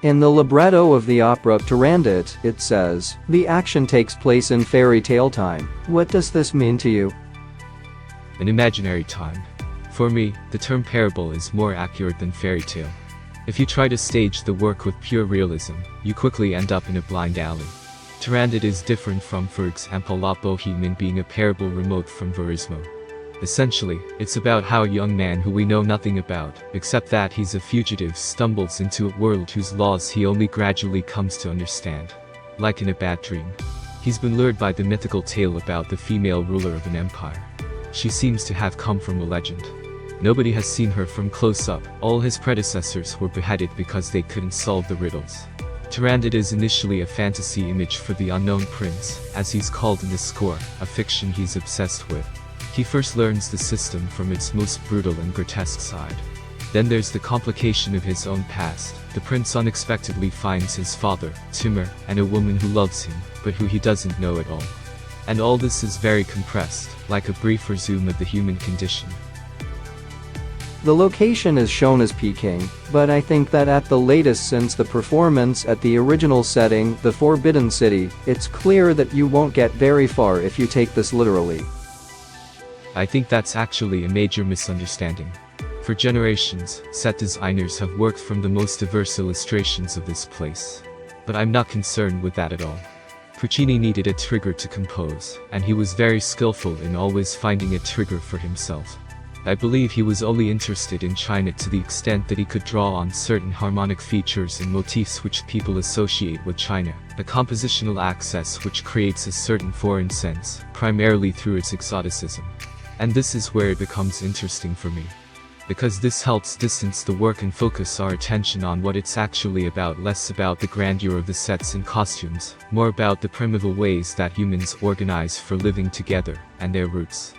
In the libretto of the opera Turandot, it says, "The action takes place in fairy tale time." What does this mean to you? An imaginary time. For me, the term parable is more accurate than fairy tale. If you try to stage the work with pure realism, you quickly end up in a blind alley. Turandot is different from, for example, La Boheme being a parable remote from Verismo. Essentially, it's about how a young man who we know nothing about, except that he's a fugitive, stumbles into a world whose laws he only gradually comes to understand. Like in a bad dream. He's been lured by the mythical tale about the female ruler of an empire. She seems to have come from a legend. Nobody has seen her from close up, all his predecessors were beheaded because they couldn't solve the riddles. Turandot is initially a fantasy image for the unknown prince, as he's called in the score, a fiction he's obsessed with. He first learns the system from its most brutal and grotesque side. Then there's the complication of his own past. The prince unexpectedly finds his father, Timur, and a woman who loves him, but who he doesn't know at all. And all this is very compressed, like a brief resume of the human condition. The location is shown as Peking, but I think that at the latest since the performance at the original setting, the Forbidden City, it's clear that you won't get very far if you take this literally. I think that's actually a major misunderstanding. For generations, set designers have worked from the most diverse illustrations of this place. But I'm not concerned with that at all. Puccini needed a trigger to compose, and he was very skillful in always finding a trigger for himself. I believe he was only interested in China to the extent that he could draw on certain harmonic features and motifs which people associate with China, a compositional access which creates a certain foreign sense, primarily through its exoticism. And this is where it becomes interesting for me. Because this helps distance the work and focus our attention on what it's actually about, less about the grandeur of the sets and costumes, more about the primeval ways that humans organize for living together, and their roots.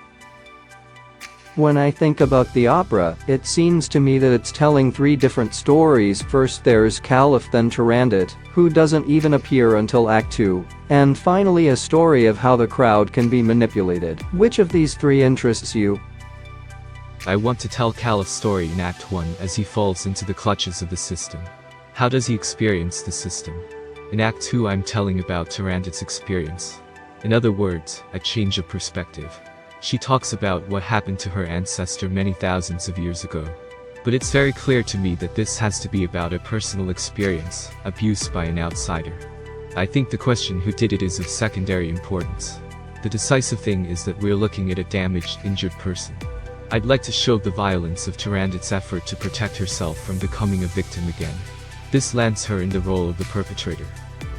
When I think about the opera, it seems to me that it's telling three different stories. First there's Calaf then Turandot, who doesn't even appear until Act 2, and finally a story of how the crowd can be manipulated. Which of these three interests you? I want to tell Calaf's story in Act 1 as he falls into the clutches of the system. How does he experience the system? In Act 2 I'm telling about Turandot's experience. In other words, a change of perspective. She talks about what happened to her ancestor many thousands of years ago. But it's very clear to me that this has to be about a personal experience, abuse by an outsider. I think the question who did it is of secondary importance. The decisive thing is that we're looking at a damaged, injured person. I'd like to show the violence of Turandot's effort to protect herself from becoming a victim again. This lands her in the role of the perpetrator.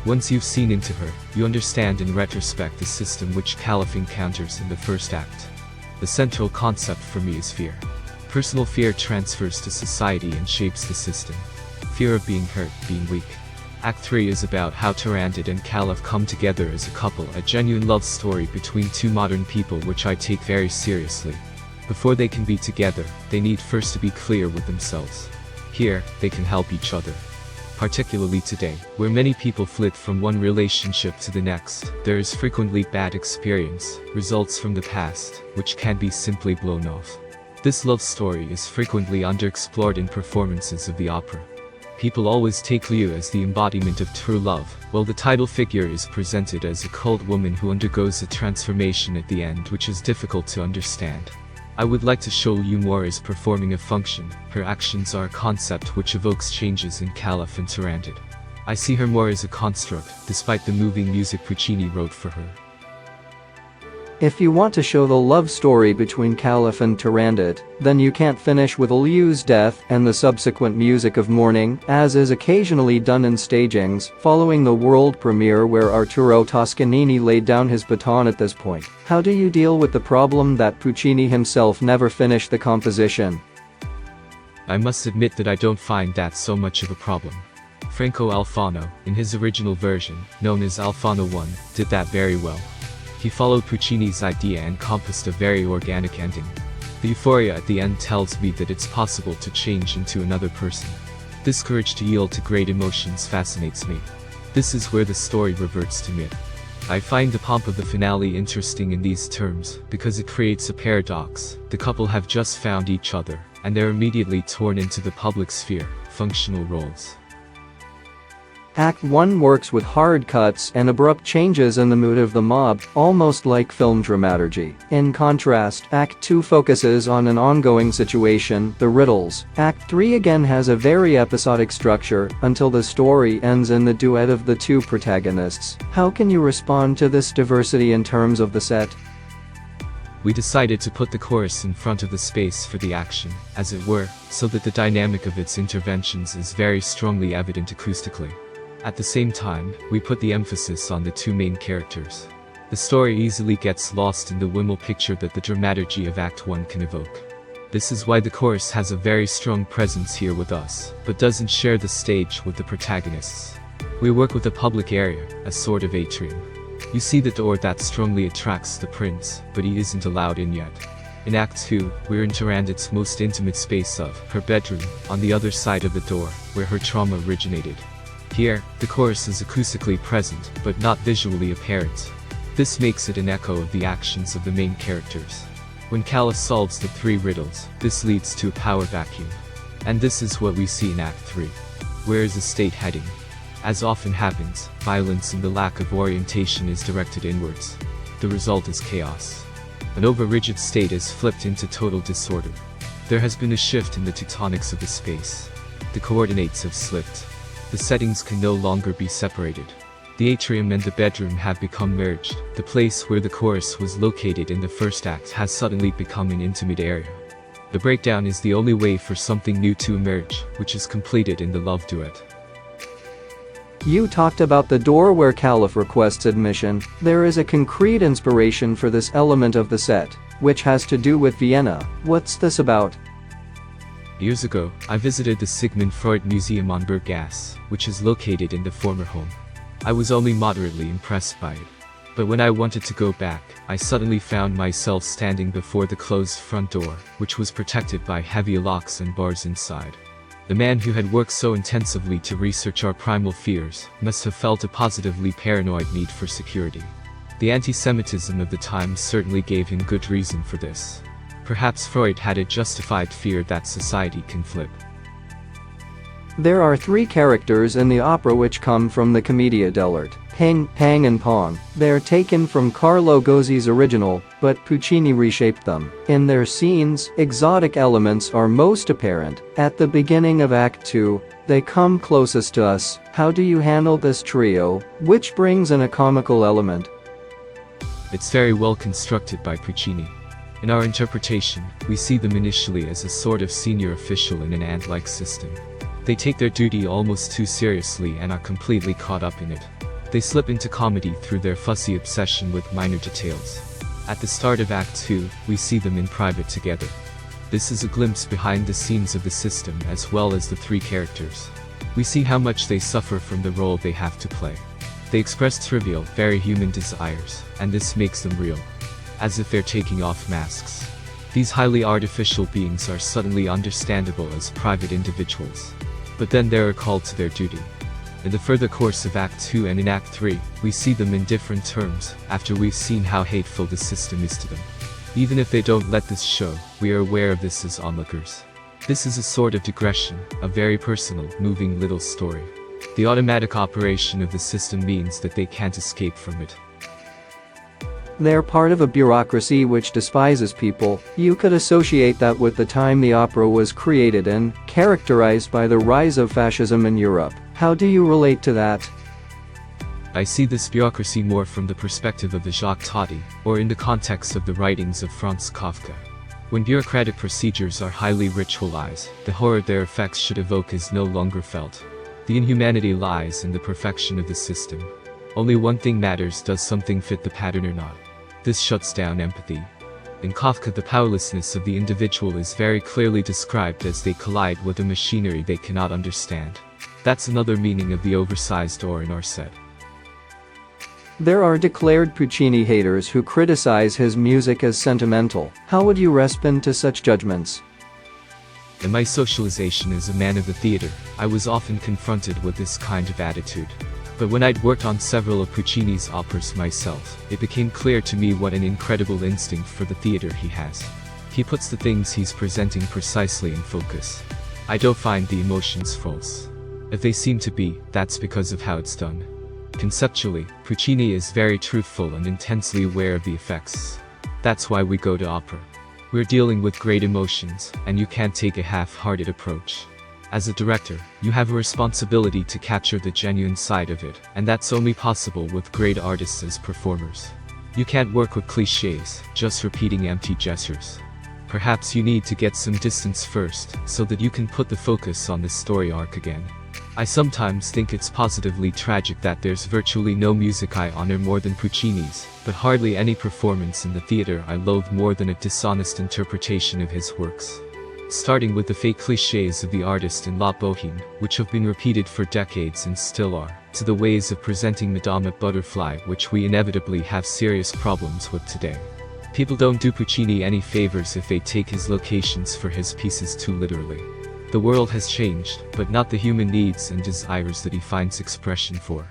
Once you've seen into her, you understand in retrospect the system which Calaf encounters in the first act. The central concept for me is fear. Personal fear transfers to society and shapes the system. Fear of being hurt, being weak. Act 3 is about how Turandot and Calaf come together as a couple, a genuine love story between two modern people which I take very seriously. Before they can be together, they need first to be clear with themselves. Here, they can help each other. Particularly today, where many people flit from one relationship to the next, there is frequently bad experience, results from the past, which can be simply blown off. This love story is frequently underexplored in performances of the opera. People always take Liù as the embodiment of true love, while the title figure is presented as a cold woman who undergoes a transformation at the end which is difficult to understand. I would like to show Liù more as performing a function. Her actions are a concept which evokes changes in Calaf and Turandot. I see her more as a construct, despite the moving music Puccini wrote for her. If you want to show the love story between Calaf and Turandot, then you can't finish with Liu's death and the subsequent music of mourning, as is occasionally done in stagings, following the world premiere where Arturo Toscanini laid down his baton at this point. How do you deal with the problem that Puccini himself never finished the composition? I must admit that I don't find that so much of a problem. Franco Alfano, in his original version, known as Alfano I, did that very well. He followed Puccini's idea and compassed a very organic ending. The euphoria at the end tells me that it's possible to change into another person. This courage to yield to great emotions fascinates me. This is where the story reverts to myth. I find the pomp of the finale interesting in these terms, because it creates a paradox. The couple have just found each other, and they're immediately torn into the public sphere, functional roles. Act 1 works with hard cuts and abrupt changes in the mood of the mob, almost like film dramaturgy. In contrast, Act 2 focuses on an ongoing situation, the riddles. Act 3 again has a very episodic structure, until the story ends in the duet of the two protagonists. How can you respond to this diversity in terms of the set? We decided to put the chorus in front of the space for the action, as it were, so that the dynamic of its interventions is very strongly evident acoustically. At the same time, we put the emphasis on the two main characters. The story easily gets lost in the Wimmel picture that the dramaturgy of Act 1 can evoke. This is why the chorus has a very strong presence here with us, but doesn't share the stage with the protagonists. We work with a public area, a sort of atrium. You see the door that strongly attracts the prince, but he isn't allowed in yet. In Act 2, we're in Turandot's most intimate space of her bedroom, on the other side of the door, where her trauma originated. Here, the chorus is acoustically present, but not visually apparent. This makes it an echo of the actions of the main characters. When Calaf solves the three riddles, this leads to a power vacuum. And this is what we see in Act 3. Where is the state heading? As often happens, violence and the lack of orientation is directed inwards. The result is chaos. An over-rigid state is flipped into total disorder. There has been a shift in the tectonics of the space. The coordinates have slipped. The settings can no longer be separated. The atrium and the bedroom have become merged. The place where the chorus was located in the first act has suddenly become an intimate area. The breakdown is the only way for something new to emerge, which is completed in the love duet. You talked about the door where Calaf requests admission. There is a concrete inspiration for this element of the set, which has to do with Vienna. What's this about? Years ago, I visited the Sigmund Freud Museum on Berggasse, which is located in the former home. I was only moderately impressed by it. But when I wanted to go back, I suddenly found myself standing before the closed front door, which was protected by heavy locks and bars inside. The man who had worked so intensively to research our primal fears must have felt a positively paranoid need for security. The anti-Semitism of the time certainly gave him good reason for this. Perhaps Freud had a justified fear that society can flip. There are three characters in the opera which come from the Commedia dell'arte: Ping, Pang and Pong. They're taken from Carlo Gozzi's original, but Puccini reshaped them. In their scenes, exotic elements are most apparent. At the beginning of Act 2, they come closest to us. How do you handle this trio, which brings in a comical element? It's very well constructed by Puccini. In our interpretation, we see them initially as a sort of senior official in an ant-like system. They take their duty almost too seriously and are completely caught up in it. They slip into comedy through their fussy obsession with minor details. At the start of Act 2, we see them in private together. This is a glimpse behind the scenes of the system as well as the three characters. We see how much they suffer from the role they have to play. They express trivial, very human desires, and this makes them real. As if they're taking off masks. These highly artificial beings are suddenly understandable as private individuals. But then they are called to their duty. In the further course of Act 2 and in Act 3, we see them in different terms, after we've seen how hateful the system is to them. Even if they don't let this show, we are aware of this as onlookers. This is a sort of digression, a very personal, moving little story. The automatic operation of the system means that they can't escape from it. They're part of a bureaucracy which despises people. You could associate that with the time the opera was created and characterized by the rise of fascism in Europe. How do you relate to that? I see this bureaucracy more from the perspective of the Jacques Tati, or in the context of the writings of Franz Kafka. When bureaucratic procedures are highly ritualized, the horror their effects should evoke is no longer felt. The inhumanity lies in the perfection of the system. Only one thing matters: does something fit the pattern or not? This shuts down empathy. In Kafka, the powerlessness of the individual is very clearly described as they collide with a machinery they cannot understand. That's another meaning of the oversized door in our set. There are declared Puccini haters who criticize his music as sentimental. How would you respond to such judgments? In my socialization as a man of the theater, I was often confronted with this kind of attitude. But when I'd worked on several of Puccini's operas myself, it became clear to me what an incredible instinct for the theater he has. He puts the things he's presenting precisely in focus. I don't find the emotions false. If they seem to be, that's because of how it's done. Conceptually, Puccini is very truthful and intensely aware of the effects. That's why we go to opera. We're dealing with great emotions, and you can't take a half-hearted approach. As a director, you have a responsibility to capture the genuine side of it, and that's only possible with great artists as performers. You can't work with clichés, just repeating empty gestures. Perhaps you need to get some distance first, so that you can put the focus on the story arc again. I sometimes think it's positively tragic that there's virtually no music I honor more than Puccini's, but hardly any performance in the theater I loathe more than a dishonest interpretation of his works. Starting with the fake clichés of the artist in La Bohème, which have been repeated for decades and still are, to the ways of presenting Madame Butterfly which we inevitably have serious problems with today. People don't do Puccini any favors if they take his locations for his pieces too literally. The world has changed, but not the human needs and desires that he finds expression for.